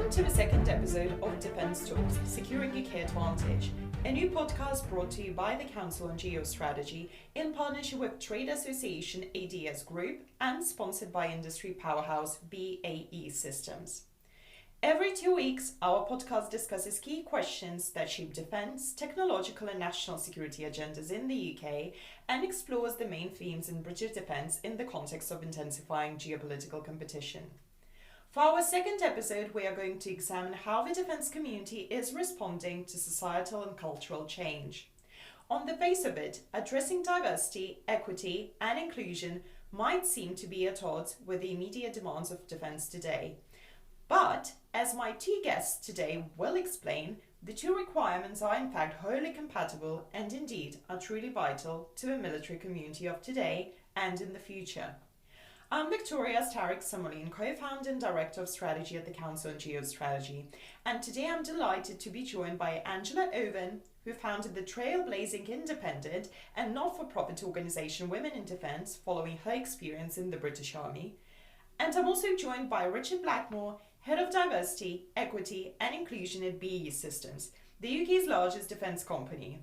Welcome to the second episode of Defence Talks, Securing UK Advantage, a new podcast brought to you by the Council on Geostrategy in partnership with trade association ADS Group and sponsored by industry powerhouse BAE Systems. Every 2 weeks, our podcast discusses key questions that shape defence, technological and national security agendas in the UK and explores the main themes in British defence in the context of intensifying geopolitical competition. For our second episode, we are going to examine how the defence community is responding to societal and cultural change. On the face of it, addressing diversity, equity and inclusion might seem to be at odds with the immediate demands of defence today. But, as my two guests today will explain, the two requirements are in fact wholly compatible and indeed are truly vital to the military community of today and in the future. I'm Victoria Starrick-Summerlin, co-founder and director of strategy at the Council on Geostrategy, and today I'm delighted to be joined by Angela Owen, who founded the trailblazing independent and not-for-profit organisation Women in Defence following her experience in the British Army. And I'm also joined by Richard Blackmore, Head of Diversity, Equity and Inclusion at BAE Systems, the UK's largest defence company.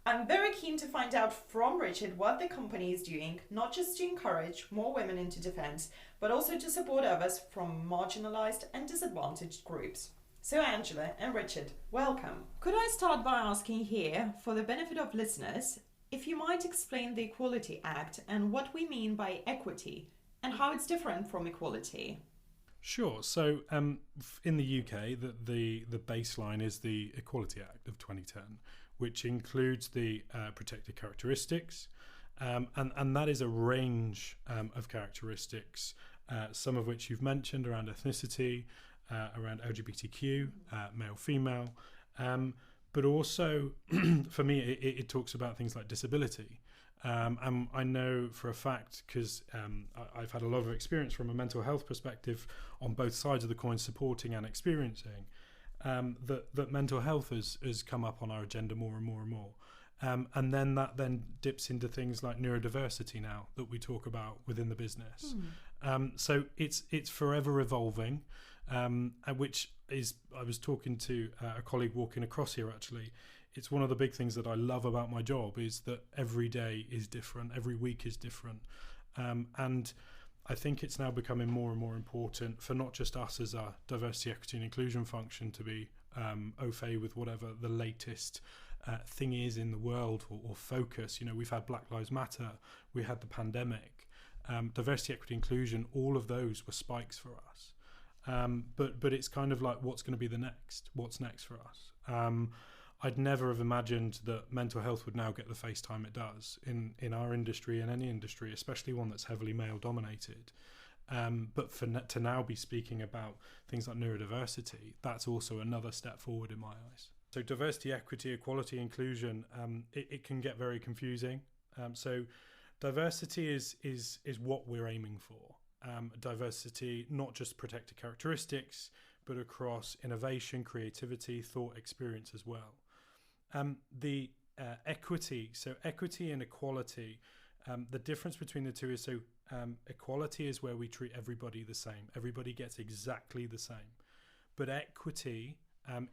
I'm very keen to find out from Richard what the company is doing, not just to encourage more women into defence, but also to support others from marginalised and disadvantaged groups. So Angela and Richard, welcome. Could I start by asking here, for the benefit of listeners, if you might explain the Equality Act and what we mean by equity and how it's different from equality? Sure. So in the UK, the baseline is the Equality Act of 2010, which includes the protected characteristics, and that is a range of characteristics, some of which you've mentioned around ethnicity, around LGBTQ, male, female, but also for me it talks about things like disability. And I know for a fact, because I've had a lot of experience from a mental health perspective on both sides of the coin, supporting and experiencing, that mental health has come up on our agenda more and more and more. And then that dips into things like neurodiversity now that we talk about within the business. So it's forever evolving, which is, I was talking to a colleague walking across here actually. It's one of the big things that I love about my job is that every day is different, every week is different. And I think it's now becoming more and more important for not just us as a diversity, equity and inclusion function to be au fait with whatever the latest thing is in the world or focus. You know, we've had Black Lives Matter, we had the pandemic, diversity, equity, inclusion, all of those were spikes for us. But it's kind of like, what's going to be the next? What's next for us? I'd never have imagined that mental health would now get the face time it does in our industry and any industry, especially one that's heavily male dominated. But to now be speaking about things like neurodiversity, that's also another step forward in my eyes. So diversity, equity, equality, inclusion, it can get very confusing. So diversity is what we're aiming for. Diversity, not just protected characteristics, but across innovation, creativity, thought, experience as well. The equity, so equity and equality, the difference between the two is, so equality is where we treat everybody the same. Everybody gets exactly the same. But equity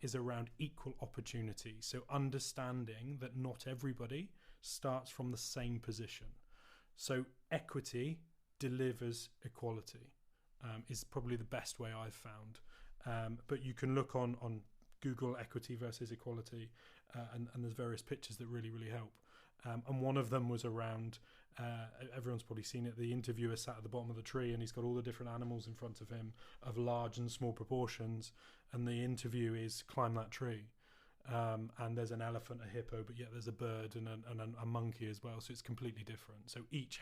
is around equal opportunity. So understanding that not everybody starts from the same position. So equity delivers equality is probably the best way I've found. But you can look on Google equity versus equality, and there's various pictures that really, really help. And one of them was around, everyone's probably seen it, the interviewer sat at the bottom of the tree and he's got all the different animals in front of him of large and small proportions. And the interview is climb that tree. And there's an elephant, a hippo, but yet there's a bird and a monkey as well. So it's completely different. So each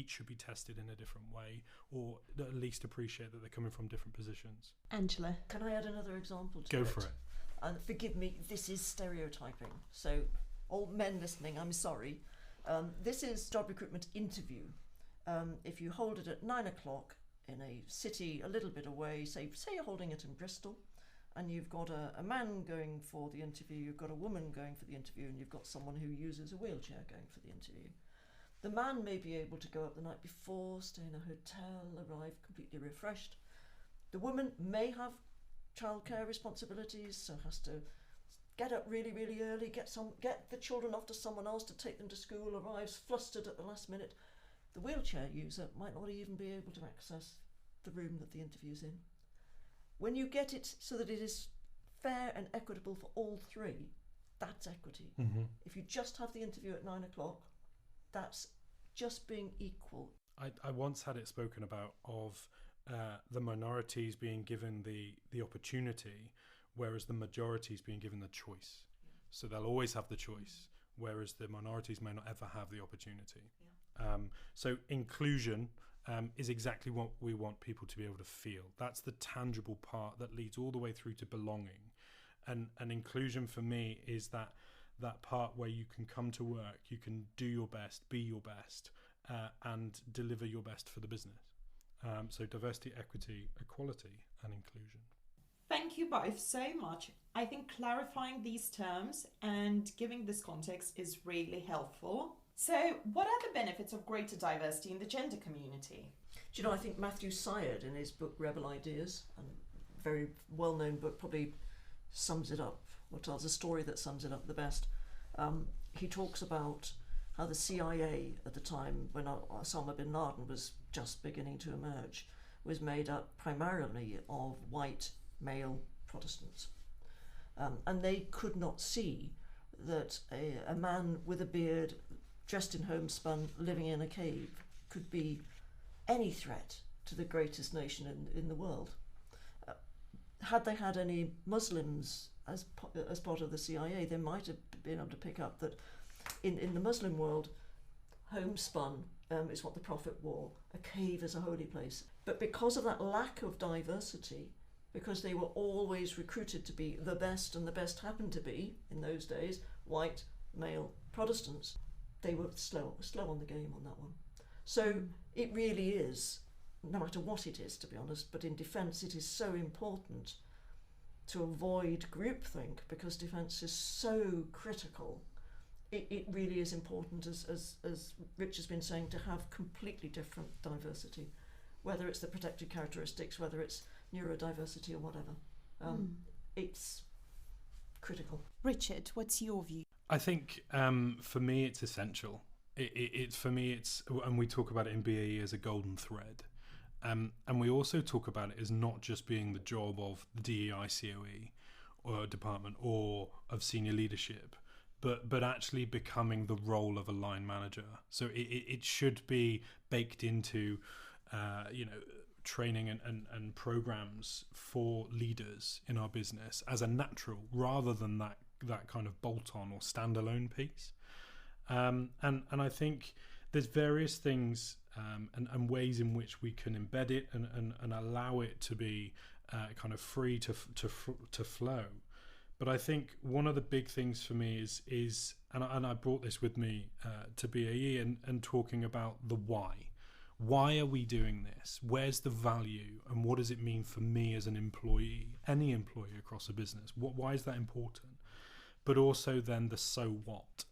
should be tested in a different way, or at least appreciate that they're coming from different positions. Angela. Can I add another example to Go it? for it. And forgive me, this is stereotyping. So all men listening, I'm sorry. This is job recruitment interview. If you hold it at 9 o'clock in a city a little bit away, say you're holding it in Bristol, and you've got a man going for the interview, you've got a woman going for the interview, and you've got someone who uses a wheelchair going for the interview. The man may be able to go up the night before, stay in a hotel, arrive completely refreshed. The woman may have childcare responsibilities, so has to get up really, really early, get the children off to someone else to take them to school, arrives flustered at the last minute. The wheelchair user might not even be able to access the room that the interview's in. When you get it so that it is fair and equitable for all three, that's equity. Mm-hmm. If you just have the interview at 9 o'clock, that's just being equal. I once had it spoken about of the minorities being given the opportunity, whereas the majorities being given the choice. So they'll always have the choice, whereas the minorities may not ever have the opportunity. So inclusion is exactly what we want people to be able to feel. That's the tangible part that leads all the way through to belonging. And inclusion for me is that part where you can come to work, you can do your best, be your best, and deliver your best for the business. So diversity, equity, equality, and inclusion. Thank you both so much. I think clarifying these terms and giving this context is really helpful. So, what are the benefits of greater diversity in the gender community? Do you know, I think Matthew Syed, in his book Rebel Ideas, a very well-known book, probably sums it up, or tells a story that sums it up the best. He talks about how the CIA at the time, when Osama bin Laden was just beginning to emerge, was made up primarily of white male Protestants. And they could not see that a man with a beard, dressed in homespun, living in a cave, could be any threat to the greatest nation in the world. Had they had any Muslims as part of the CIA, they might have been able to pick up that in the Muslim world, homespun is what the Prophet wore. A cave is a holy place. But because of that lack of diversity, because they were always recruited to be the best, and the best happened to be, in those days, white male Protestants, they were slow on the game on that one. So it really is, no matter what it is, to be honest, but in defence it is so important to avoid groupthink, because defence is so critical. It really is important, as Rich has been saying, to have completely different diversity, whether it's the protected characteristics, whether it's neurodiversity or whatever. It's critical. Richard, what's your view? I think for me it's essential. For me it's, and we talk about it in BAE as a golden thread. And we also talk about it as not just being the job of the DEI COE or department or of senior leadership, but actually becoming the role of a line manager. So it should be baked into training and programs for leaders in our business as a natural, rather than that kind of bolt-on or standalone piece. And I think there's various things and ways in which we can embed it and allow it to be kind of free to flow. But I think one of the big things for me is and I brought this with me to BAE and talking about the why. Why are we doing this? Where's the value? And what does it mean for me as an employee, any employee across a business? Why is that important? But also then the so what?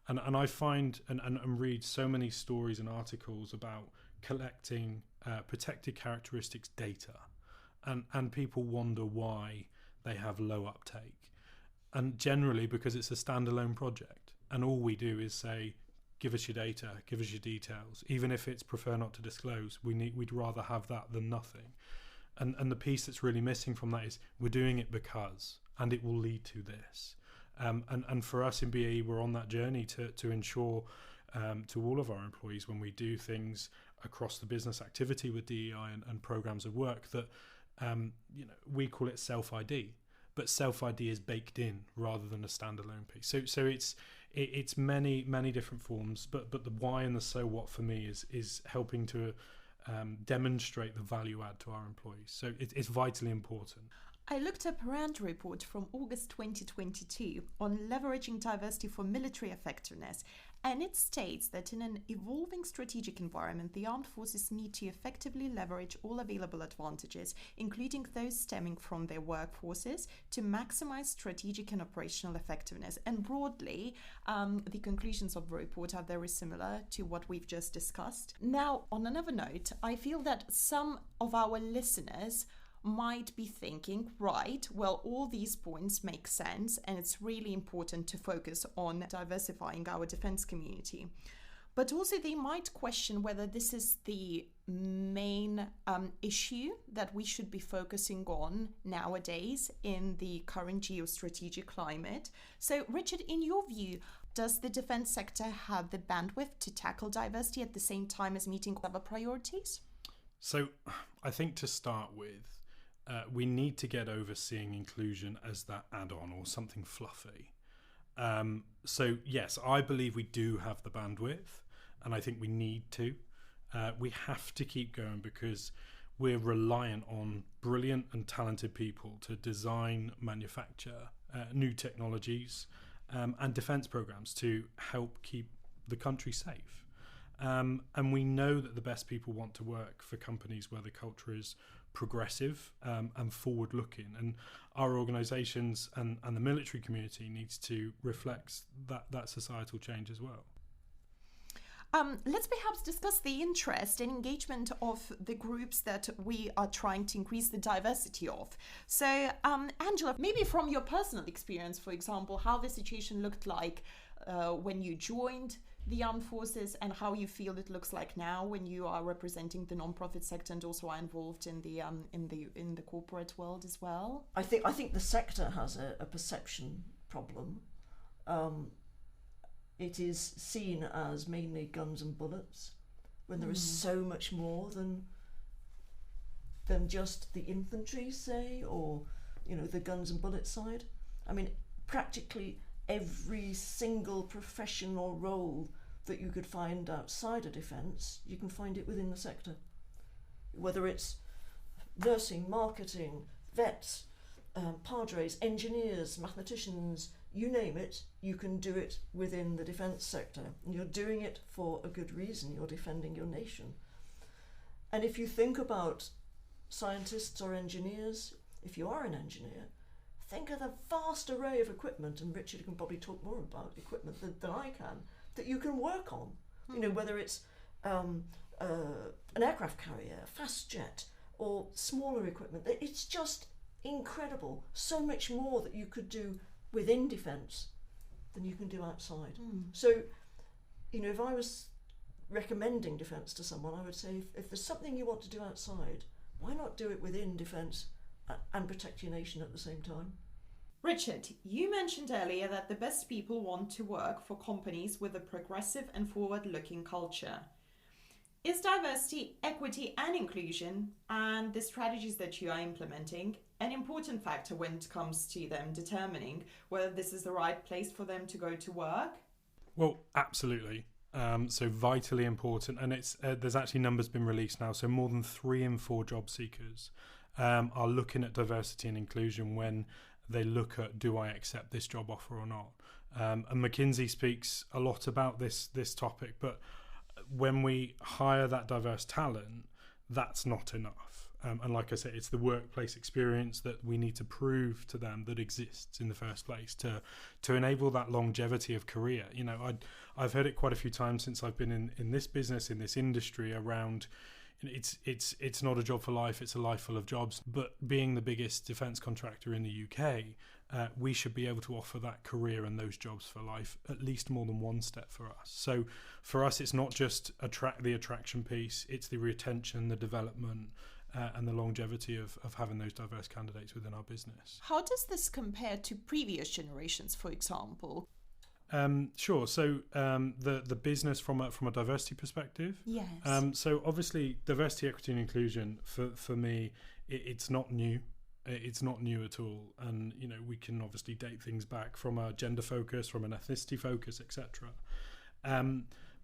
And I find and read so many stories and articles about collecting protected characteristics data. And people wonder why they have low uptake. And generally because it's a standalone project. And all we do is say, give us your data, give us your details. Even if it's prefer not to disclose, we'd rather have that than nothing. And the piece that's really missing from that is we're doing it because, and it will lead to this. And for us in BAE, we're on that journey to ensure to all of our employees, when we do things across the business activity with DEI and programs of work, that we call it self-ID, but self-ID is baked in rather than a standalone piece. So it's many different forms, but the why and the so what for me is helping to demonstrate the value add to our employees. So it's vitally important. I looked up a RAND report from August 2022 on leveraging diversity for military effectiveness, and it states that in an evolving strategic environment, the armed forces need to effectively leverage all available advantages, including those stemming from their workforces, to maximize strategic and operational effectiveness. And broadly, the conclusions of the report are very similar to what we've just discussed. Now, on another note, I feel that some of our listeners might be thinking, right, well, all these points make sense, and it's really important to focus on diversifying our defense community. But also they might question whether this is the main issue that we should be focusing on nowadays in the current geostrategic climate. So, Richard, in your view, does the defense sector have the bandwidth to tackle diversity at the same time as meeting other priorities? So, I think to start with, we need to get over seeing inclusion as that add-on or something fluffy. So, yes, I believe we do have the bandwidth. And I think we need to. We have to keep going because we're reliant on brilliant and talented people to design, manufacture new technologies and defence programmes to help keep the country safe. And we know that the best people want to work for companies where the culture is progressive and forward-looking. And our organisations and the military community needs to reflect that societal change as well. Let's perhaps discuss the interest and engagement of the groups that we are trying to increase the diversity of. So, Angela, maybe from your personal experience, for example, how the situation looked like when you joined the armed forces and how you feel it looks like now when you are representing the non-profit sector and also are involved in the corporate world as well. I think the sector has a perception problem. It is seen as mainly guns and bullets when there is so much more than just the infantry, say, or the guns and bullets side. I mean, practically every single professional role that you could find outside of defence, you can find it within the sector. Whether it's nursing, marketing, vets, padres, engineers, mathematicians, you name it, you can do it within the defence sector. And you're doing it for a good reason. You're defending your nation. And if you think about scientists or engineers, if you are an engineer, think of the vast array of equipment, and Richard can probably talk more about equipment than I can, that you can work on. Whether it's an aircraft carrier, a fast jet, or smaller equipment. It's just incredible. So much more that you could do within defence than you can do outside. So, if I was recommending defence to someone, I would say if there's something you want to do outside, why not do it within defence and protect your nation at the same time? Richard, you mentioned earlier that the best people want to work for companies with a progressive and forward-looking culture. Is diversity, equity and inclusion and the strategies that you are implementing an important factor when it comes to them determining whether this is the right place for them to go to work? Well, absolutely. So vitally important. And it's there's actually numbers been released now. So more than 3 in 4 job seekers are looking at diversity and inclusion when they look at, do I accept this job offer or not? And McKinsey speaks a lot about this topic, but when we hire that diverse talent, that's not enough. And like I said, it's the workplace experience that we need to prove to them that exists in the first place to enable that longevity of career. I've heard it quite a few times since I've been in this business, in this industry, around it's not a job for life, it's a life full of jobs. But being the biggest defence contractor in the UK, we should be able to offer that career and those jobs for life at least more than one step for us. So for us, it's not just the attraction piece, it's the retention, the development, and the longevity of having those diverse candidates within our business. How does this compare to previous generations, for example? Sure. So the business from a diversity perspective. Yes. So obviously diversity, equity and inclusion for me, it's not new. It's not new at all. And, we can obviously date things back from a gender focus, from an ethnicity focus, etc.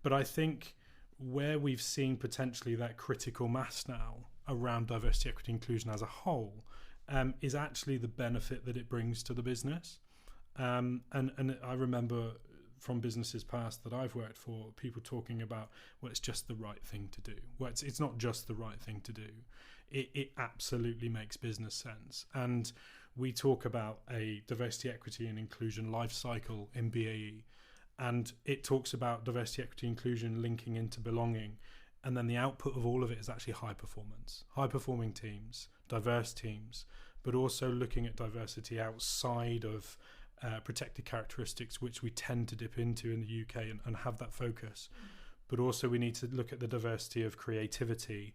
But I think where we've seen potentially that critical mass now around diversity, equity, inclusion as a whole is actually the benefit that it brings to the business. And I remember from businesses past that I've worked for, people talking about, well, it's just the right thing to do. Well, it's not just the right thing to do. It absolutely makes business sense. And we talk about a diversity, equity and inclusion life cycle in BAE. And it talks about diversity, equity, inclusion linking into belonging. And then the output of all of it is actually high performance, high performing teams, diverse teams, but also looking at diversity outside of protected characteristics, which we tend to dip into in the UK and have that focus. But also we need to look at the diversity of creativity,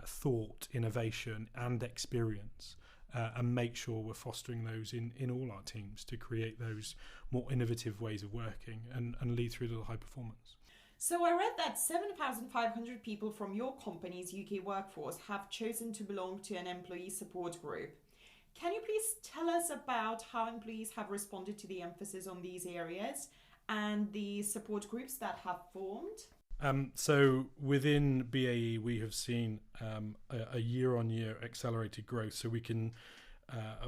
thought, innovation and experience, and make sure we're fostering those in all our teams to create those more innovative ways of working and lead through to the high performance. So I read that 7,500 people from your company's UK workforce have chosen to belong to an employee support group. Can you please tell us about how employees have responded to the emphasis on these areas and the support groups that have formed? So within BAE, we have seen a year-on-year accelerated growth. So we can,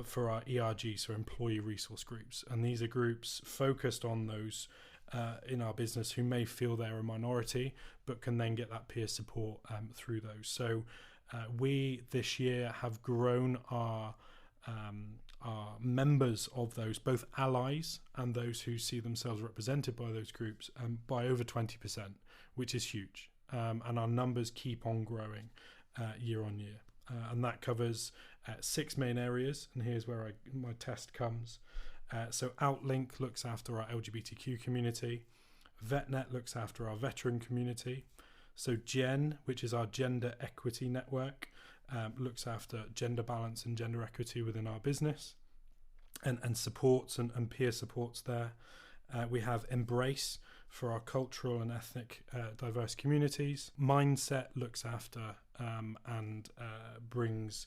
for our ERG, so employee resource groups, and these are groups focused on those in our business who may feel they're a minority, but can then get that peer support through those. So we this year have grown our members of those, both allies and those who see themselves represented by those groups, by over 20%, which is huge. And our numbers keep on growing year on year. And that covers 6 main areas. And here's where my test comes. So Outlink looks after our LGBTQ community. VetNet looks after our veteran community. So GEN, which is our gender equity network, looks after gender balance and gender equity within our business and supports and peer supports there. We have Embrace for our cultural and ethnic diverse communities. Mindset looks after and brings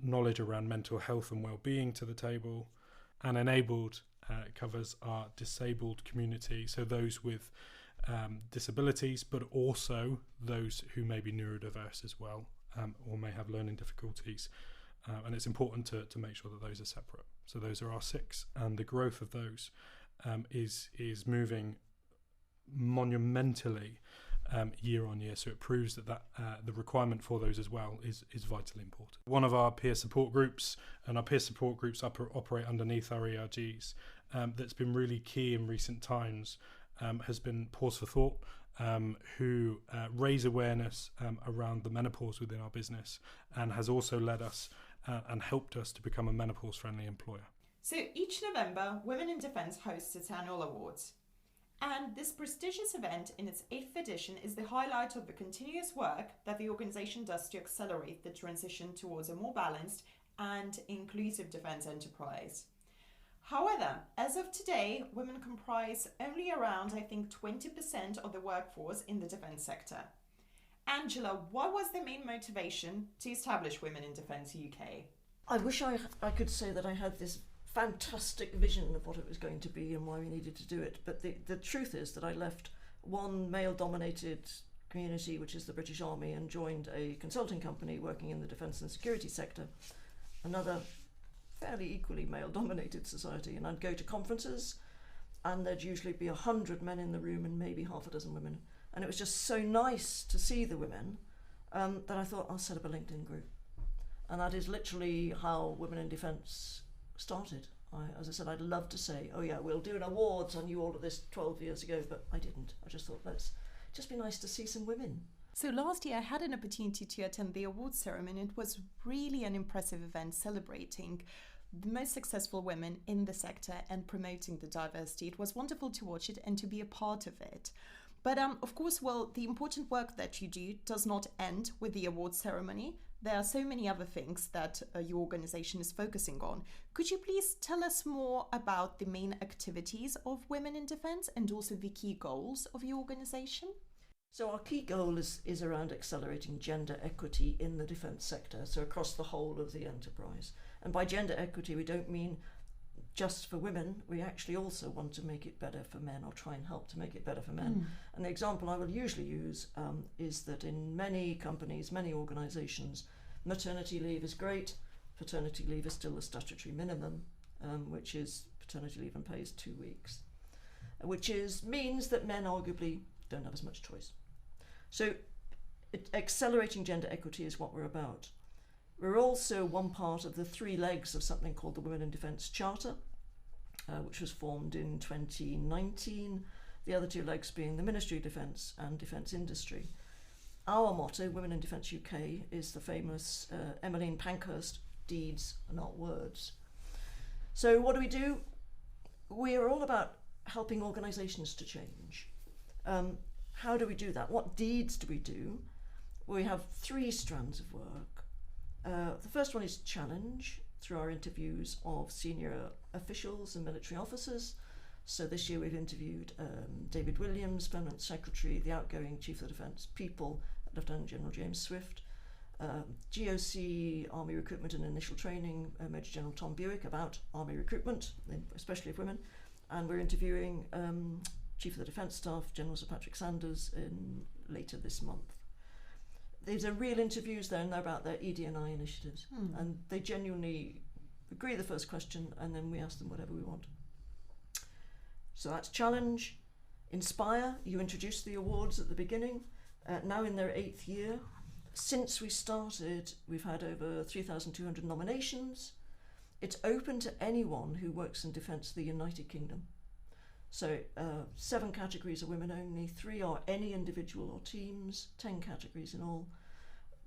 knowledge around mental health and well-being to the table. And Enabled covers our disabled community, so those with disabilities, but also those who may be neurodiverse as well, or may have learning difficulties. And it's important to make sure that those are separate. So those are our 6, and the growth of those is moving monumentally year on year. So it proves that the requirement for those as well is vitally important. One of our peer support groups, and our peer support groups operate underneath our ERGs, that's been really key in recent times has been Pause for Thought, who raise awareness around the menopause within our business, and has also led us and helped us to become a menopause-friendly employer. So each November, Women in Defence hosts its annual awards. And this prestigious event in its 8th edition is the highlight of the continuous work that the organisation does to accelerate the transition towards a more balanced and inclusive defence enterprise. However, as of today, women comprise only around, 20% of the workforce in the defence sector. Angela, what was the main motivation to establish Women in Defence UK? I wish I could say that I had this fantastic vision of what it was going to be and why we needed to do it, but the truth is that I left one male-dominated community, which is the British Army, and joined a consulting company working in the defence and security sector, another fairly equally male-dominated society. And I'd go to conferences and there'd usually be 100 men in the room and maybe half a dozen women, and it was just so nice to see the women that I thought I'll set up a LinkedIn group. And that is literally how Women in Defence started. As I said, I'd love to say, oh yeah, we'll do an awards, I knew all of this 12 years ago, but I didn't. I just thought, let's just be nice to see some women. So last year I had an opportunity to attend the awards ceremony. It was really an impressive event celebrating the most successful women in the sector and promoting the diversity. It was wonderful to watch it and to be a part of it. But of course, the important work that you do does not end with the awards ceremony. There are so many other things that your organisation is focusing on. Could you please tell us more about the main activities of Women in Defence and also the key goals of your organisation? So our key goal is around accelerating gender equity in the defence sector, so across the whole of the enterprise. And by gender equity, we don't mean just for women, we actually also want to make it better for men, or try and help to make it better for men. And the example I will usually use is that in many companies, many organisations, maternity leave is great, paternity leave is still the statutory minimum, which is paternity leave and pay is 2 weeks, which means that men arguably don't have as much choice. So accelerating gender equity is what we're about. We're also one part of the 3 legs of something called the Women in Defence Charter, which was formed in 2019, the other 2 legs being the Ministry of Defence and Defence Industry. Our motto, Women in Defence UK, is the famous Emmeline Pankhurst, deeds are not words. So what do? We're all about helping organisations to change. How do we do that? What deeds do we do? We have 3 strands of work. The first one is challenge, through our interviews of senior officials and military officers. So this year we've interviewed David Williams, Permanent Secretary, the outgoing Chief of the Defence People, Lieutenant General James Swift, GOC Army Recruitment and Initial Training, Major General Tom Buick, about Army recruitment, especially of women. And we're interviewing Chief of the Defence Staff, General Sir Patrick Sanders, later this month. These are real interviews then about their ED&I initiatives, and they genuinely agree the first question, and then we ask them whatever we want. So that's challenge. Inspire, you introduced the awards at the beginning, now in their 8th year. Since we started, we've had over 3,200 nominations. It's open to anyone who works in defence of the United Kingdom. So 7 categories are women only, 3 are any individual or teams, 10 categories in all.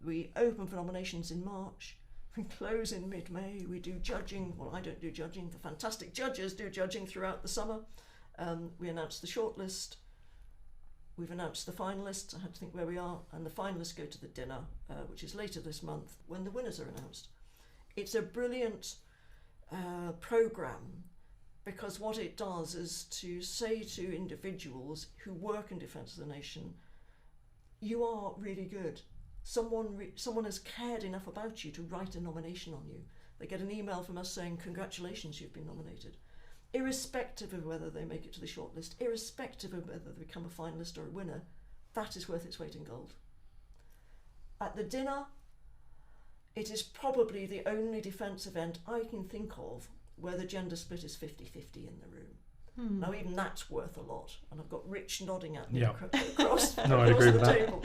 We open for nominations in March. We close in mid-May. We do judging. Well, I don't do judging. The fantastic judges do judging throughout the summer. We announce the shortlist. We've announced the finalists. I have to think where we are. And the finalists go to the dinner, which is later this month, when the winners are announced. It's a brilliant programme, because what it does is to say to individuals who work in defence of the nation, you are really good. Someone has cared enough about you to write a nomination on you. They get an email from us saying, congratulations, you've been nominated. Irrespective of whether they make it to the shortlist, irrespective of whether they become a finalist or a winner, that is worth its weight in gold. At the dinner, it is probably the only defence event I can think of where the gender split is 50-50 in the room. Now even that's worth a lot, and I've got Rich nodding at me across, no, I agree with the that. table.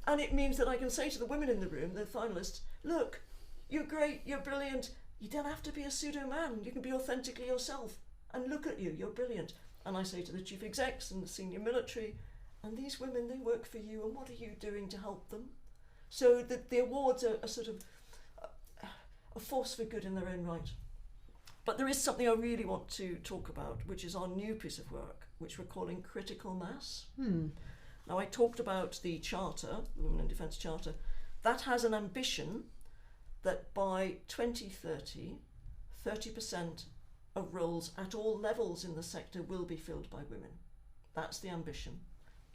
And it means that I can say to the women in the room, the finalists, look, you're great, you're brilliant, you don't have to be a pseudo-man, you can be authentically yourself, and look at you, you're brilliant. And I say to the chief execs and the senior military, and these women, they work for you, and what are you doing to help them? So the awards are sort of a force for good in their own right. But there is something I really want to talk about, which is our new piece of work, which we're calling Critical Mass. Now, I talked about the Charter, the Women in Defence Charter. That has an ambition that by 2030, 30% of roles at all levels in the sector will be filled by women. That's the ambition.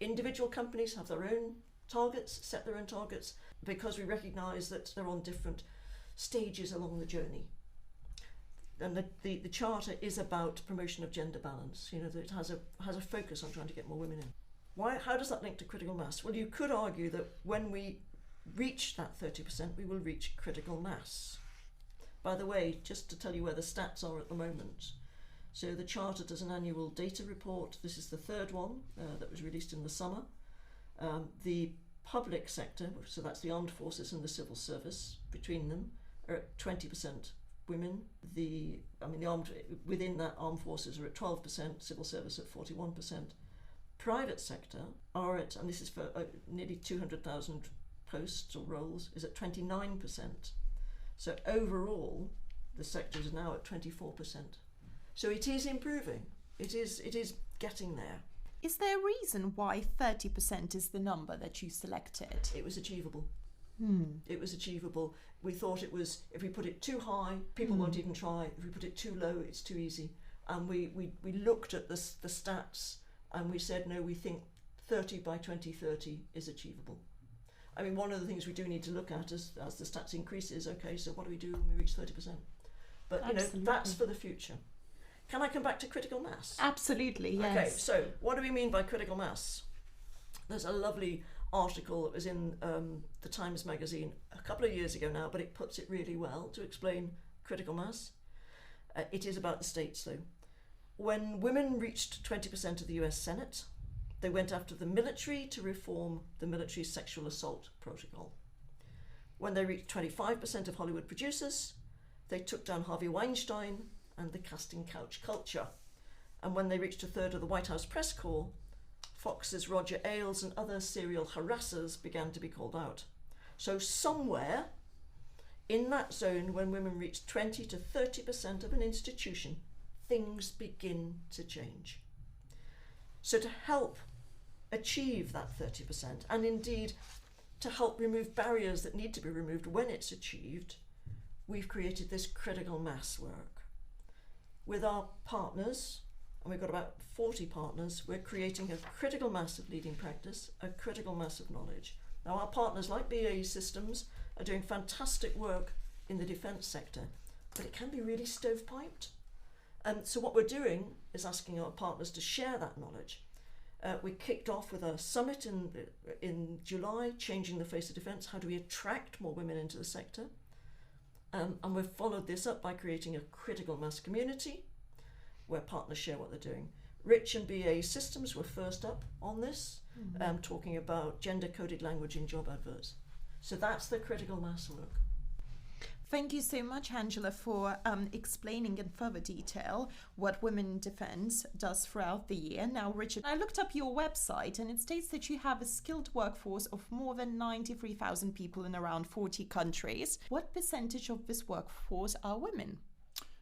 Individual companies have their own targets, set their own targets, because we recognise that they're on different stages along the journey. And the Charter is about promotion of gender balance. You know, that it has a focus on trying to get more women in. How does that link to critical mass? Well, you could argue that when we reach that 30%, we will reach critical mass. By the way, just to tell you where the stats are at the moment. So the Charter does an annual data report. This is the 3rd one that was released in the summer. The public sector, so that's the armed forces and the civil service, between them are at 20% women. Within that, armed forces are at 12%, civil service at 41%. Private sector are at, and this is for nearly 200,000 posts or roles, is at 29%. So overall, the sector is now at 24%. So it is improving. It is getting there. Is there a reason why 30% is the number that you selected? It was achievable. It was achievable. We thought it was, if we put it too high, people won't even try. If we put it too low, it's too easy. And we looked at the stats and we said, no, we think 30 by 2030 is achievable. I mean, one of the things we do need to look at as the stats increase is, okay, so what do we do when we reach 30%? But, Absolutely. you know, that's for the future. Can I come back to critical mass? Absolutely, yes. Okay, so what do we mean by critical mass? There's a lovely article that was in the Times magazine a couple of years ago now, but it puts it really well to explain critical mass. It is about the states, though. When women reached 20% of the US Senate, they went after the military to reform the military sexual assault protocol. When they reached 25% of Hollywood producers, they took down Harvey Weinstein and the casting couch culture. And when they reached a third of the White House press corps, Fox's Roger Ailes and other serial harassers began to be called out. So somewhere in that zone, when women reach 20 to 30% of an institution, things begin to change. So to help achieve that 30%, and indeed to help remove barriers that need to be removed when it's achieved, we've created this critical mass work. With our partners, and we've got about 40 partners, we're creating a critical mass of leading practice, a critical mass of knowledge. Now our partners like BAE Systems are doing fantastic work in the defence sector, but it can be really stovepiped. And so what we're doing is asking our partners to share that knowledge. We kicked off with a summit in July, Changing the Face of Defence. How do we attract more women into the sector? And we've followed this up by creating a critical mass community where partners share what they're doing. Rich and BAE Systems were first up on this, talking about gender-coded language in job adverts. So that's the critical mass work. Thank you so much, Angela, for explaining in further detail what Women in Defence does throughout the year. Now, Richard, I looked up your website and it states that you have a skilled workforce of more than 93,000 people in around 40 countries. What percentage of this workforce are women?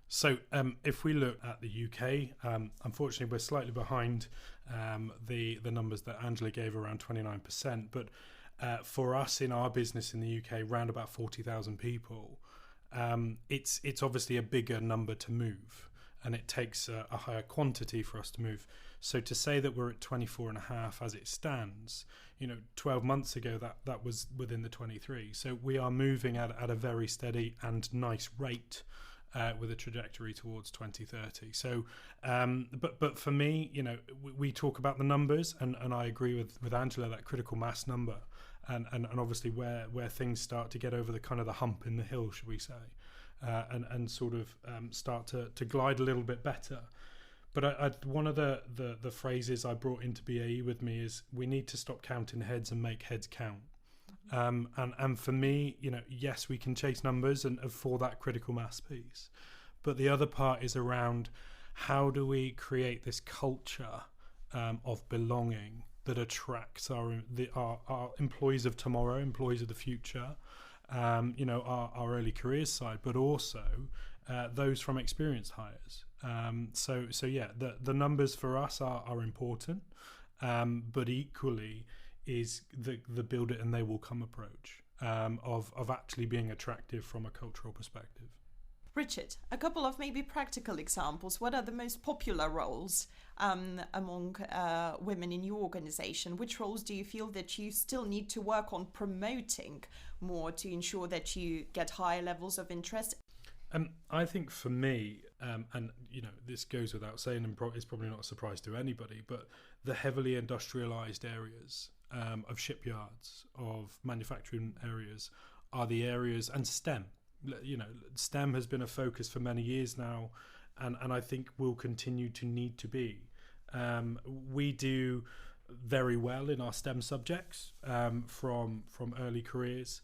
So if we look at the UK, unfortunately, we're slightly behind the numbers that Angela gave, around 29%. But for us in our business in the UK, around about 40,000 people, it's obviously a bigger number to move, and it takes a higher quantity for us to move. So to say that we're at 24.5 as it stands, 12 months ago that was within the 23. So we are moving at a very steady and nice rate. With a trajectory towards 2030. So, but for me, we talk about the numbers, and I agree with Angela, that critical mass number, and obviously where things start to get over the kind of the hump in the hill, should we say, and sort of start to glide a little bit better. But one of the phrases I brought into BAE with me is, we need to stop counting heads and make heads count. And for me, yes, we can chase numbers and for that critical mass piece, but the other part is around how do we create this culture of belonging that attracts our employees of tomorrow, employees of the future, our early careers side, but also those from experienced hires. So yeah, the numbers for us are important, but equally is the build it and they will come approach of actually being attractive from a cultural perspective. Richard, a couple of maybe practical examples. What are the most popular roles among women in your organisation? Which roles do you feel that you still need to work on promoting more to ensure that you get higher levels of interest? I think for me, and this goes without saying, and it's probably not a surprise to anybody, but the heavily industrialised areas of shipyards, of manufacturing areas, are the areas, and STEM. STEM has been a focus for many years now, and I think will continue to need to be. We do very well in our STEM subjects from early careers,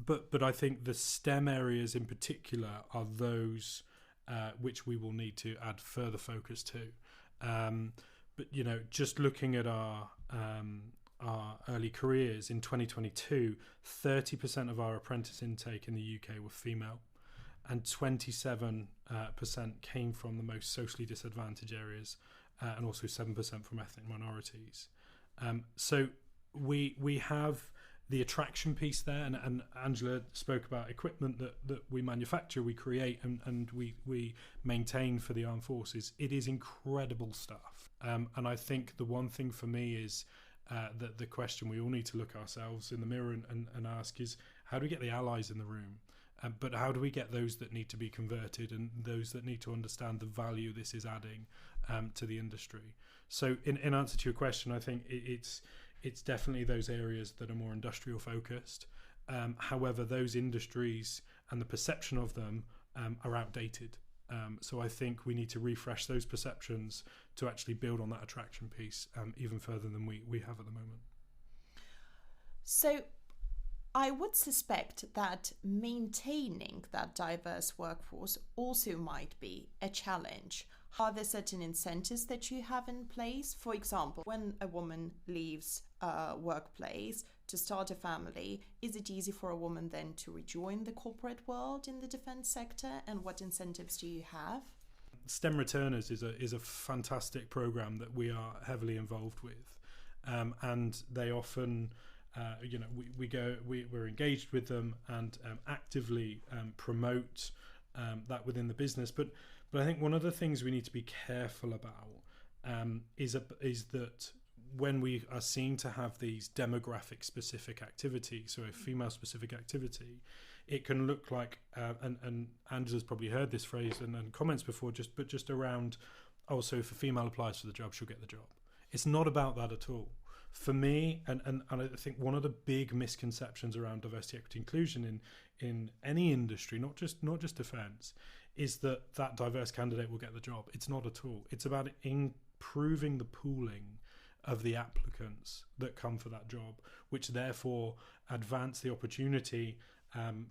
but I think the STEM areas in particular are those which we will need to add further focus to. But just looking at our early careers in 2022, 30% of our apprentice intake in the UK were female, and 27% came from the most socially disadvantaged areas, and also 7% from ethnic minorities. So we have the attraction piece there, and Angela spoke about equipment that we manufacture, we create, and we maintain for the armed forces. It is incredible stuff, and I think the one thing for me is that the question we all need to look ourselves in the mirror and ask is, how do we get the allies in the room? But how do we get those that need to be converted and those that need to understand the value this is adding to the industry? So in answer to your question, I think it's definitely those areas that are more industrial focused. However, those industries and the perception of them are outdated. So I think we need to refresh those perceptions to actually build on that attraction piece even further than we have at the moment. So I would suspect that maintaining that diverse workforce also might be a challenge. Are there certain incentives that you have in place? For example, when a woman leaves a workplace to start a family, is it easy for a woman then to rejoin the corporate world in the defence sector? And what incentives do you have? STEM Returners is a fantastic program that we are heavily involved with, and they often, we're engaged with them and actively promote that within the business. But I think one of the things we need to be careful about is that when we are seen to have these demographic specific activities, so a female specific activity, it can look like, and Anders has probably heard this phrase and comments before, just around, oh, so if a female applies for the job, she'll get the job. It's not about that at all. For me, and I think one of the big misconceptions around diversity, equity, inclusion in any industry, not just defence, is that diverse candidate will get the job. It's not at all. It's about improving the pooling of the applicants that come for that job, which therefore advance the opportunity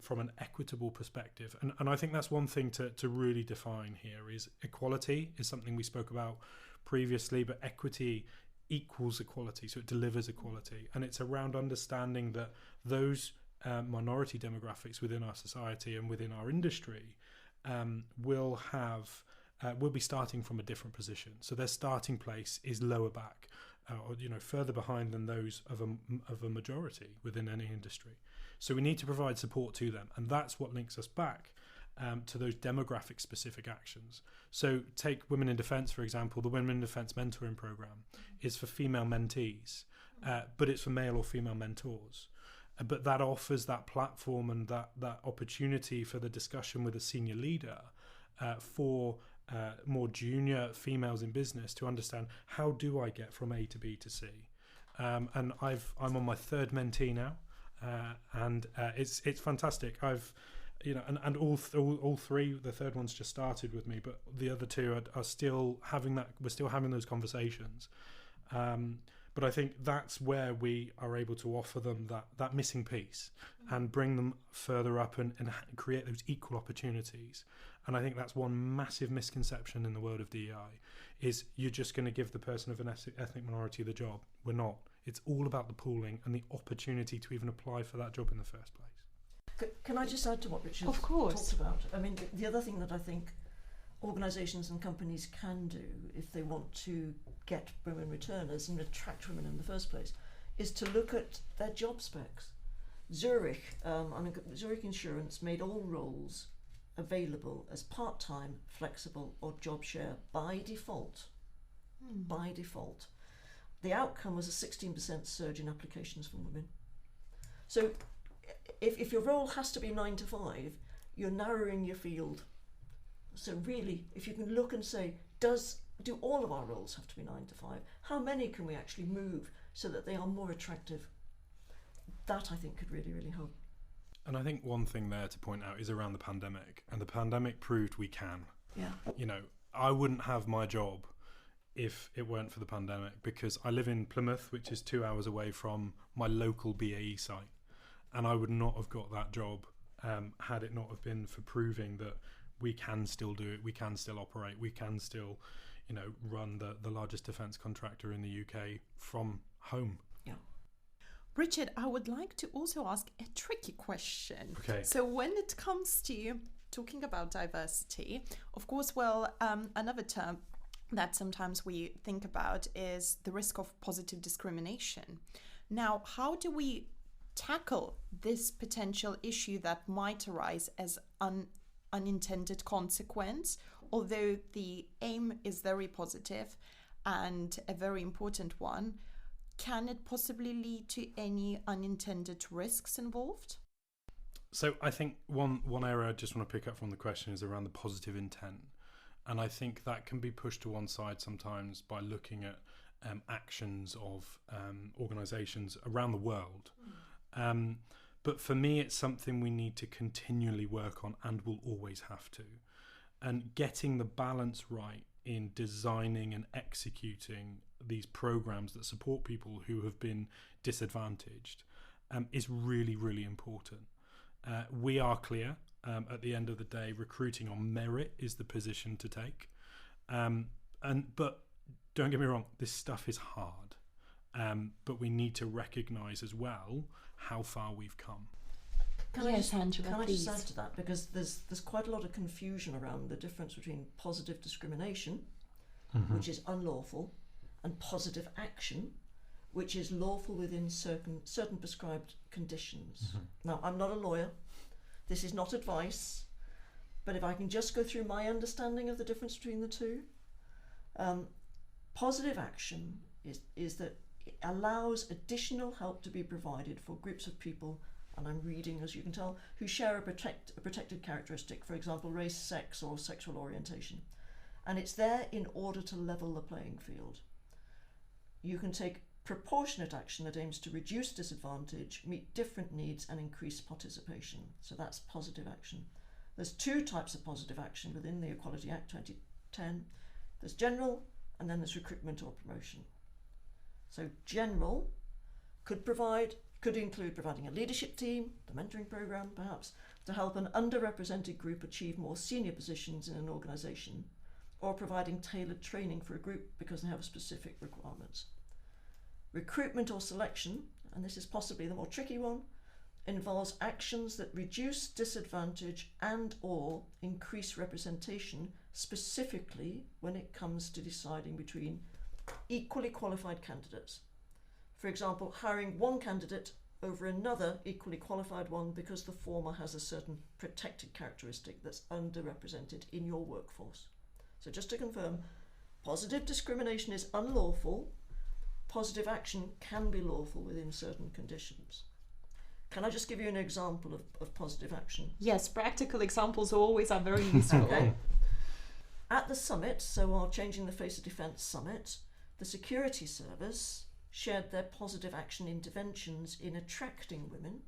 from an equitable perspective. And I think that's one thing to really define here is equality is something we spoke about previously, but equity equals equality, so it delivers equality. And it's around understanding that those minority demographics within our society and within our industry will be starting from a different position. So their starting place is lower back, or further behind than those of a majority within any industry. So we need to provide support to them, and that's what links us back to those demographic specific actions. So take Women in Defence, for example. The Women in Defence mentoring program is for female mentees, but it's for male or female mentors. But that offers that platform and that opportunity for the discussion with a senior leader for more junior females in business to understand, how do I get from A to B to C? And I'm on my third mentee now, and it's fantastic. And all three, the third one's just started with me, but the other two are still having that. We're still having those conversations. But I think that's where we are able to offer them that missing piece and bring them further up and create those equal opportunities. And I think that's one massive misconception in the world of DEI, is you're just going to give the person of an ethnic minority the job. We're not. It's all about the pooling and the opportunity to even apply for that job in the first place. Can I just add to what Richard talked about? I mean, the other thing that I think organisations and companies can do if they want to get women returners and attract women in the first place is to look at their job specs. Zurich Insurance made all roles available as part-time, flexible or job share by default. By default. The outcome was a 16% surge in applications from women. So if your role has to be 9 to 5, you're narrowing your field. So really, if you can look and say, do all of our roles have to be 9 to 5? How many can we actually move so that they are more attractive? That, I think, could really, really help. And I think one thing there to point out is around the pandemic. And the pandemic proved we can. Yeah. I wouldn't have my job if it weren't for the pandemic, because I live in Plymouth, which is 2 hours away from my local BAE site. And I would not have got that job had it not have been for proving that we can still do it, we can still operate, we can still, run the largest defence contractor in the UK from home. Yeah. Richard, I would like to also ask a tricky question. Okay. So when it comes to talking about diversity, of course, another term that sometimes we think about is the risk of positive discrimination. Now, how do we tackle this potential issue that might arise as unintended consequence, although the aim is very positive and a very important one? Can it possibly lead to any unintended risks involved? So I think one area I just want to pick up from the question is around the positive intent. And I think that can be pushed to one side sometimes by looking at actions of organisations around the world. But for me, it's something we need to continually work on and will always have to. And getting the balance right in designing and executing these programs that support people who have been disadvantaged is really, really important. We are clear, at the end of the day, recruiting on merit is the position to take. But don't get me wrong, this stuff is hard. But we need to recognise as well how far we've come. Angela, can I please. just add to that, because there's quite a lot of confusion around the difference between positive discrimination, which is unlawful, and positive action, which is lawful within certain prescribed conditions. Now, I'm not a lawyer. This is not advice. But if I can just go through my understanding of the difference between the two, positive action is that it allows additional help to be provided for groups of people, and I'm reading, as you can tell, who share a protected characteristic, for example, race, sex, or sexual orientation. And it's there in order to level the playing field. You can take proportionate action that aims to reduce disadvantage, meet different needs, and increase participation. So that's positive action. There's two types of positive action within the Equality Act 2010. There's general, and then there's recruitment or promotion. So general could include providing a leadership team, the mentoring program perhaps, to help an underrepresented group achieve more senior positions in an organisation, or providing tailored training for a group because they have specific requirements. Recruitment or selection, and this is possibly the more tricky one, involves actions that reduce disadvantage and or increase representation, specifically when it comes to deciding between equally qualified candidates. For example, hiring one candidate over another equally qualified one because the former has a certain protected characteristic that's underrepresented in your workforce. So just to confirm, positive discrimination is unlawful. Positive action can be lawful within certain conditions. Can I just give you an example of positive action? Yes, practical examples always are very useful. Okay. At the summit, so our Changing the Face of Defence summit, the security service shared their positive action interventions in attracting women,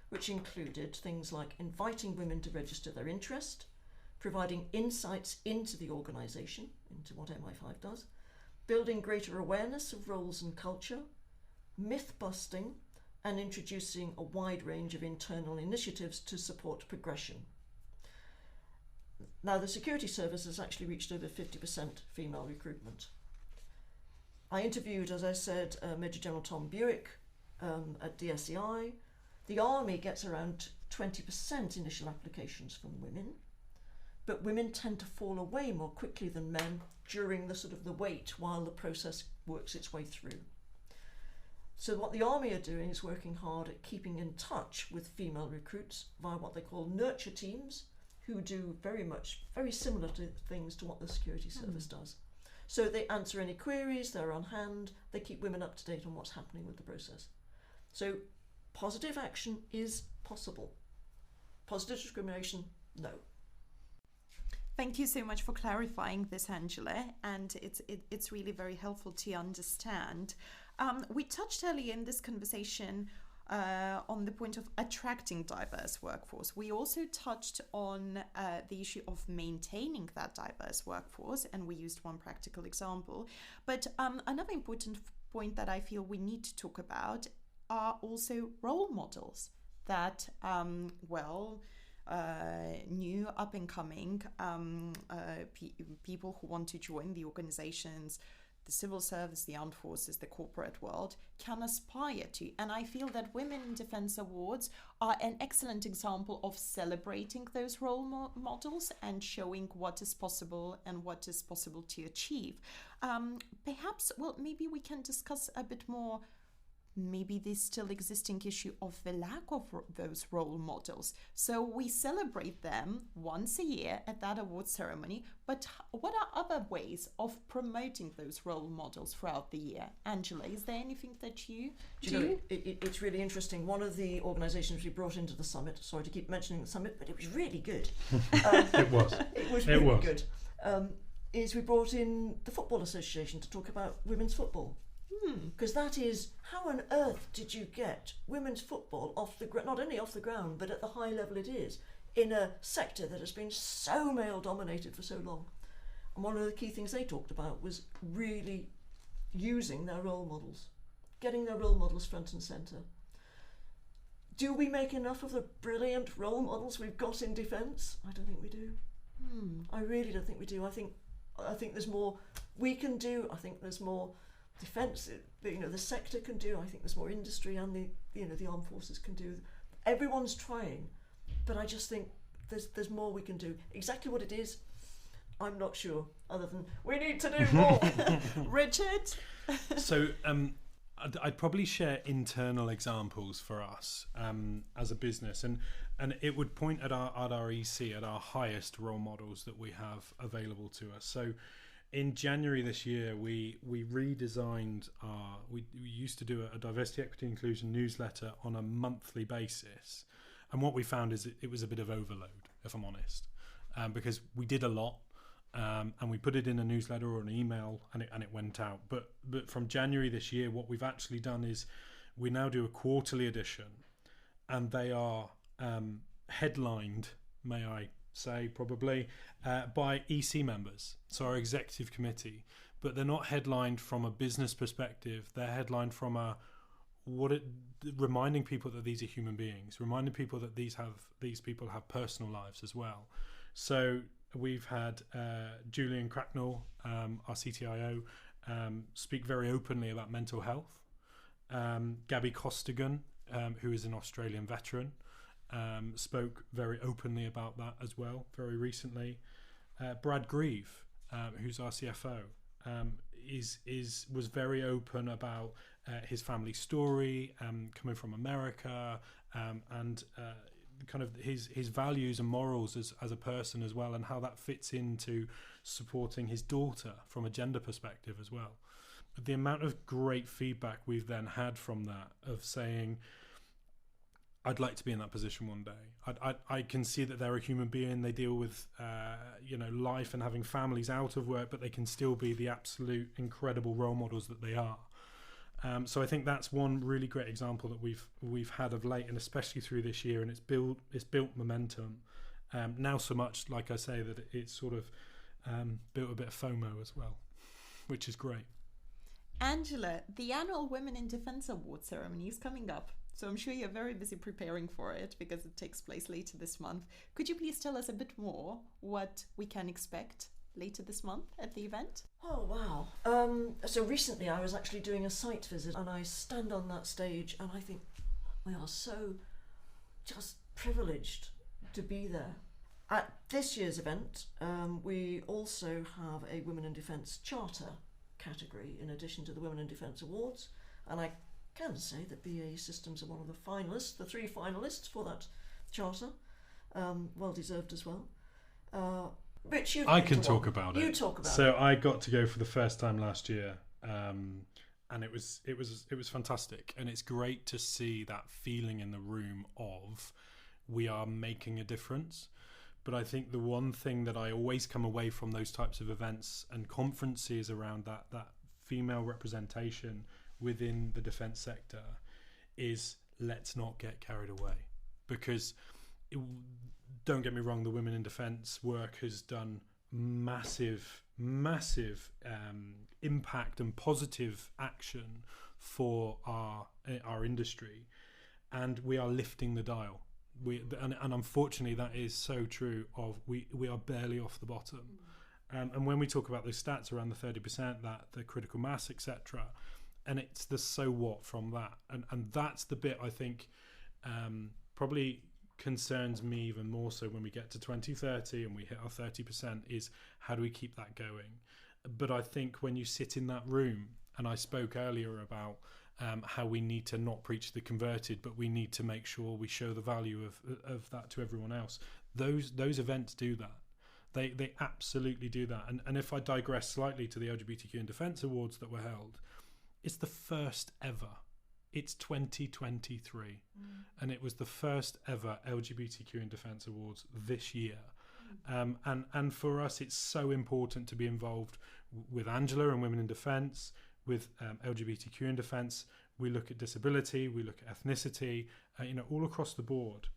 which included things like inviting women to register their interest, providing insights into the organisation, into what MI5 does, building greater awareness of roles and culture, myth busting, and introducing a wide range of internal initiatives to support progression. Now, the security service has actually reached over 50% female recruitment. I interviewed, as I said, Major General Tom Buick at DSEI. The Army gets around 20% initial applications from women, but women tend to fall away more quickly than men during the sort of the wait while the process works its way through. So what the Army are doing is working hard at keeping in touch with female recruits via what they call nurture teams, who do very similar to things to what the security service does. So they answer any queries, they're on hand, they keep women up to date on what's happening with the process. So positive action is possible. Positive discrimination, no. Thank you so much for clarifying this, Angela, and it's really very helpful to understand. We touched earlier in this conversation on the point of attracting diverse workforce. We also touched on the issue of maintaining that diverse workforce, and we used one practical example. But another important point that I feel we need to talk about are also role models that, new up-and-coming people who want to join the organizations, the civil service, the armed forces, the corporate world can aspire to. And I feel that Women in Defence Awards are an excellent example of celebrating those role models and showing what is possible and what is possible to achieve. Maybe we can discuss a bit more maybe this still existing issue of the lack of those role models. So we celebrate them once a year at that award ceremony, but what are other ways of promoting those role models throughout the year? Angela, is there anything that you do? It's really interesting. One of the organisations we brought into the summit, sorry to keep mentioning the summit, but it was really good. It was. It was really good. Is we brought in the Football Association to talk about women's football. Because that is, how on earth did you get women's football off the not only off the ground, but at the high level it is, in a sector that has been so male dominated for so long? And one of the key things they talked about was really using their role models, getting their role models front and centre. Do we make enough of the brilliant role models we've got in defence? I don't think we do. I really don't think we do. I think I think there's more we can do. I think there's more defence, the sector can do. I think there's more industry and the armed forces can do. Everyone's trying, but I just think there's more we can do. Exactly what it is, I'm not sure, other than we need to do more. Richard? So I'd probably share internal examples for us as a business, and it would point at our EC, at our highest role models that we have available to us. So in January this year, we redesigned we used to do a diversity, equity, inclusion newsletter on a monthly basis, and what we found is it was a bit of overload, if I'm honest, because we did a lot. And we put it in a newsletter or an email, and it went out. But from January this year, what we've actually done is we now do a quarterly edition, and they are headlined, may I say, probably by EC members, so our executive committee. But they're not headlined from a business perspective. They're headlined from reminding people that these are human beings, reminding people that these people have personal lives as well. So we've had Julian Cracknell, our CTIO, speak very openly about mental health. Gabby Costigan, who is an Australian veteran, spoke very openly about that as well very recently. Brad Grieve, who's our CFO, was very open about his family story, coming from America, and kind of his values and morals as a person as well, and how that fits into supporting his daughter from a gender perspective as well. The amount of great feedback we've then had from that, of saying, I'd like to be in that position one day. I can see that they're a human being. They deal with life and having families out of work, but they can still be the absolute incredible role models that they are. So I think that's one really great example that we've had of late, and especially through this year, and it's built momentum. Now so much, like I say, that it's sort of built a bit of FOMO as well, which is great. Angela, the annual Women in Defence Award ceremony is coming up, so I'm sure you're very busy preparing for it because it takes place later this month. Could you please tell us a bit more what we can expect later this month at the event? Oh, wow. So recently I was actually doing a site visit, and I stand on that stage and I think we are so just privileged to be there. At this year's event, we also have a Women in Defence Charter category in addition to the Women in Defence Awards, and I can say that BAE Systems are one of the finalists, the 3 finalists for that charter. Well deserved as well. Rich, I can talk about it. You talk about it. So I got to go for the first time last year, and it was fantastic, and it's great to see that feeling in the room of we are making a difference. But I think the one thing that I always come away from those types of events and conferences around that female representation within the defence sector is, let's not get carried away, because don't get me wrong, the Women in Defence work has done massive impact and positive action for our industry, and we are lifting the dial. And unfortunately that is so true of we are barely off the bottom. And when we talk about those stats around the 30%, that the critical mass, etc., and it's the so what from that, and that's the bit I think probably concerns me even more so when we get to 2030 and we hit our 30%, is how do we keep that going? But I think when you sit in that room, and I spoke earlier about how we need to not preach the converted, but we need to make sure we show the value of that to everyone else. Those events do that. They absolutely do that. And if I digress slightly to the LGBTQ in Defence Awards that were held, it's the first ever. It's 2023, and it was the first ever LGBTQ in Defence Awards this year. And for us, it's so important to be involved with Angela and Women in Defence, with LGBTQ in Defence. We look at disability, we look at ethnicity, all across the board.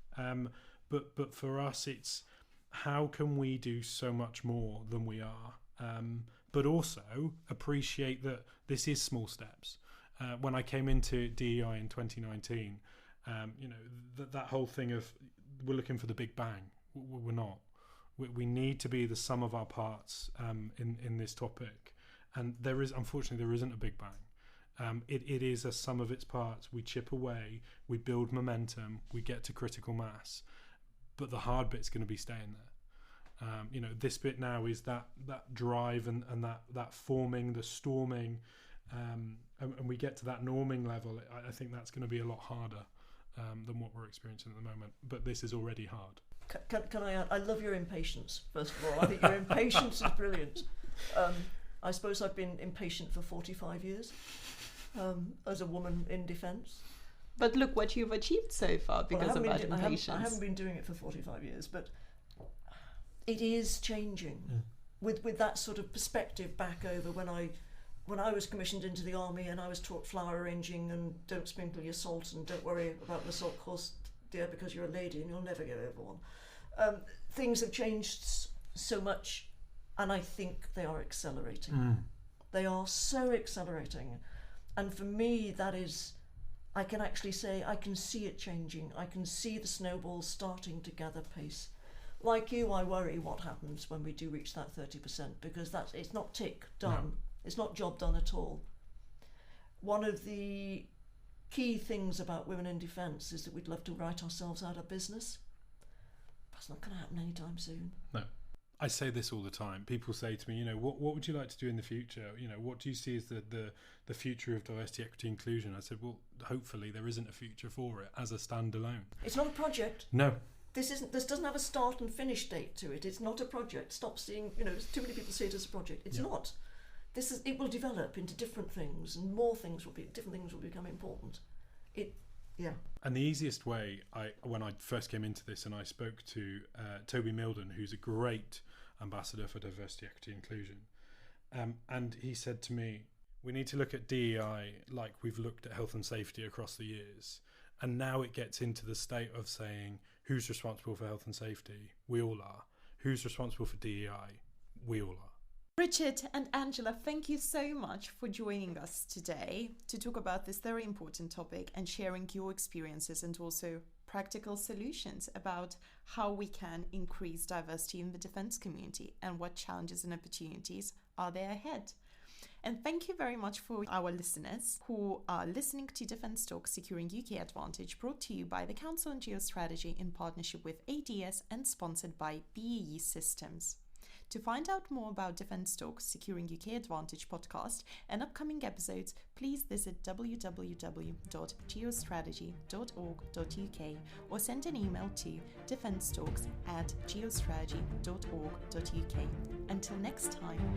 But for us, it's how can we do so much more than we are, but also appreciate that this is small steps. When I came into DEI in 2019, that whole thing of we're looking for the big bang. We're not. We need to be the sum of our parts in this topic, and unfortunately there isn't a big bang. It is a sum of its parts. We chip away, we build momentum, we get to critical mass, but the hard bit's going to be staying there. This bit now is that drive and that forming, the storming, and we get to that norming level. I think that's going to be a lot harder than what we're experiencing at the moment, but this is already hard. Can I add? I love your impatience, first of all. I think your impatience is brilliant. I suppose I've been impatient for 45 years as a woman in defence. But look what you've achieved so far because of that impatience. I haven't been doing it for 45 years, but it is changing. With that sort of perspective back over when I was commissioned into the army and I was taught flower arranging and don't sprinkle your salt and don't worry about the salt course, dear, because you're a lady and you'll never get over one. Things have changed so much, and I think they are accelerating. They are so accelerating, and for me that is, I can actually say I can see it changing. I can see the snowballs starting to gather pace. Like you, I worry what happens when we do reach that 30%, because it's not tick done. No. It's not job done at all. One of the key things about women in defence is that we'd love to write ourselves out of business. That's not going to happen anytime soon. No. I say this all the time. People say to me, what would you like to do in the future? What do you see as the future of diversity, equity, inclusion? I said, well, hopefully there isn't a future for it as a standalone. It's not a project. No. This doesn't have a start and finish date to it. It's not a project. Stop seeing, too many people say it as a project. It's not. It will develop into different things, and different things will become important. And the easiest way, when I first came into this and I spoke to Toby Milden, who's a great ambassador for diversity, equity, inclusion, and he said to me, we need to look at DEI like we've looked at health and safety across the years. And now it gets into the state of saying, who's responsible for health and safety? We all are. Who's responsible for DEI? We all are. Richard and Angela, thank you so much for joining us today to talk about this very important topic and sharing your experiences and also practical solutions about how we can increase diversity in the defence community and what challenges and opportunities are there ahead. And thank you very much for our listeners who are listening to Defence Talk Securing UK Advantage, brought to you by the Council on Geostrategy in partnership with ADS and sponsored by BAE Systems. To find out more about Defence Talk Securing UK Advantage podcast and upcoming episodes, please visit www.geostrategy.org.uk or send an email to defencetalks@geostrategy.org.uk. Until next time.